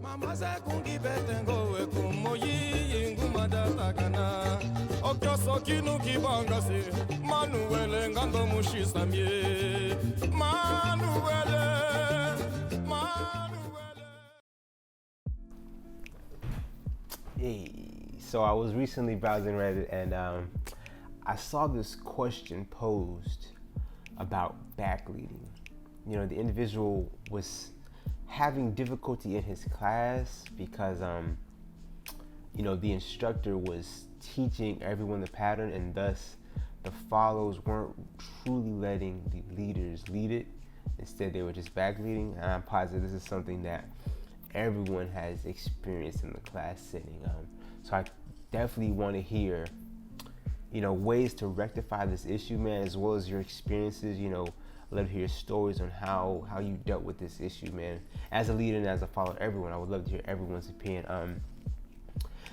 Mama se kungi betengo we kumoyi ingumada takana. Okyo sokinu kibangase. Manuele ngando mushisamye. Manuele. Hey, so I was recently browsing Reddit and I saw this question posed about backleading. You know, the individual was having difficulty in his class because, you know, the instructor was teaching everyone the pattern, and thus the follows weren't truly letting the leaders lead it. Instead, they were just backleading. And I'm positive this is something that everyone has experienced in the class setting. So I definitely want to hear, you know, ways to rectify this issue, man, as well as your experiences. You know, I'd love to hear your stories on how you dealt with this issue, man. As a leader and as a follower, everyone, I would love to hear everyone's opinion.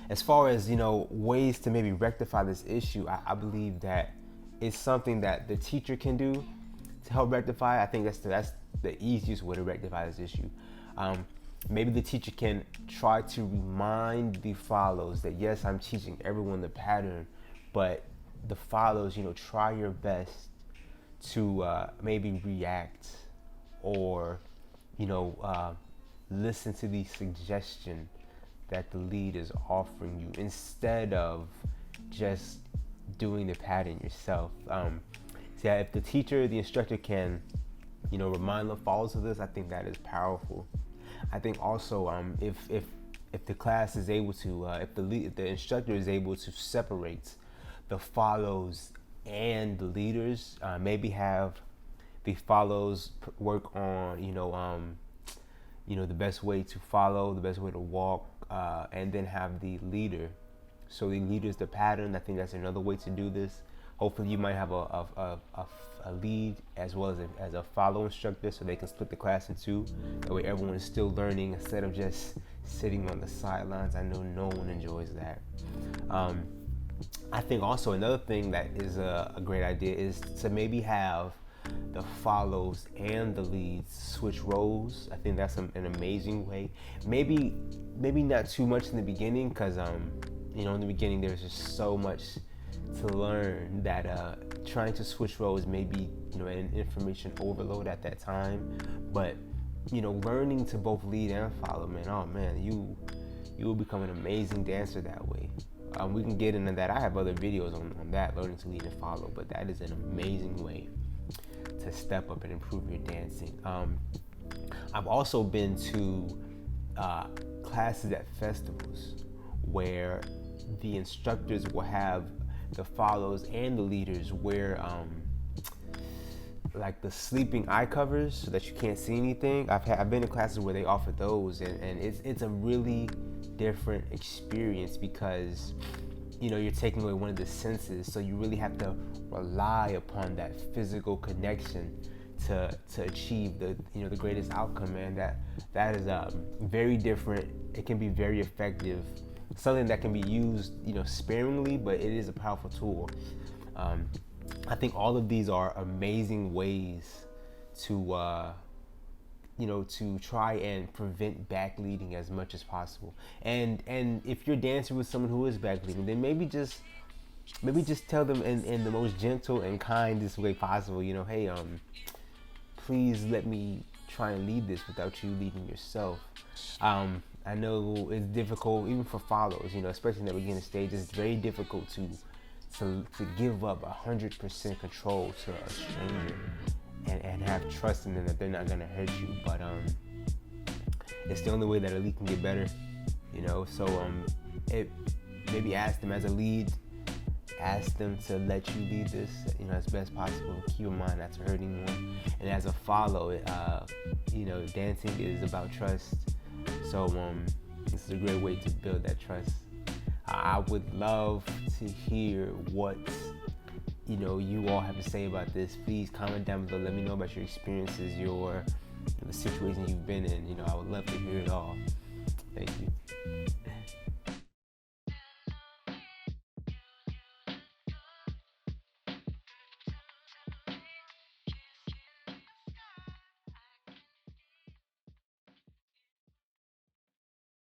As far as, you know, ways to maybe rectify this issue, I believe that it's something that the teacher can do to help rectify. I think that's the easiest way to rectify this issue. Maybe the teacher can try to remind the follows that, yes, I'm teaching everyone the pattern, but the follows, you know, try your best to maybe react or, you know, listen to the suggestion that the lead is offering you instead of just doing the pattern yourself. So yeah, if the teacher, the instructor can, you know, remind the follows of this, I think that is powerful. I think also if the class is able to, if the instructor is able to separate the follows and the leaders, maybe have the follows work on, you know, the best way to follow, the best way to walk, and then have the leader. So the leader is the pattern. I think that's another way to do this. Hopefully you might have a lead as well as a follow instructor, so they can split the class in two. That way everyone is still learning instead of just sitting on the sidelines. I know no one enjoys that. I think also another thing that is a great idea is to maybe have the follows and the leads switch roles. I think that's an amazing way. Maybe not too much in the beginning, because you know, in the beginning there's just so much to learn that trying to switch roles may be, you know, an information overload at that time. But, you know, learning to both lead and follow, man, oh man, you will become an amazing dancer that way. We can get into that. I have other videos on that, learning to lead and follow, but that is an amazing way to step up and improve your dancing. I've also been to classes at festivals where the instructors will have the follows and the leaders wear like the sleeping eye covers so that you can't see anything. I've been in classes where they offer those, and it's a really different experience because, you know, you're taking away one of the senses, so you really have to rely upon that physical connection to achieve the, you know, the greatest outcome, man. That is very different. It can be very effective. Something that can be used, you know, sparingly, but it is a powerful tool. I think all of these are amazing ways to, you know, to try and prevent backleading as much as possible. And if you're dancing with someone who is backleading, then maybe just tell them in the most gentle and kindest way possible, you know, hey, please let me try and lead this without you leading yourself. I know it's difficult even for follows, you know, especially in the beginning stage. It's very difficult to give up 100% control to a stranger and have trust in them that they're not gonna hurt you. But it's the only way that a lead can get better, you know. So maybe ask them as a lead, ask them to let you lead this, you know, as best possible. Keep in mind not to hurt anyone. And as a follow, you know, dancing is about trust. So this is a great way to build that trust. I would love to hear what, you know, you all have to say about this. Please comment down below. Let me know about your experiences, the situation you've been in. You know, I would love to hear it all. Thank you.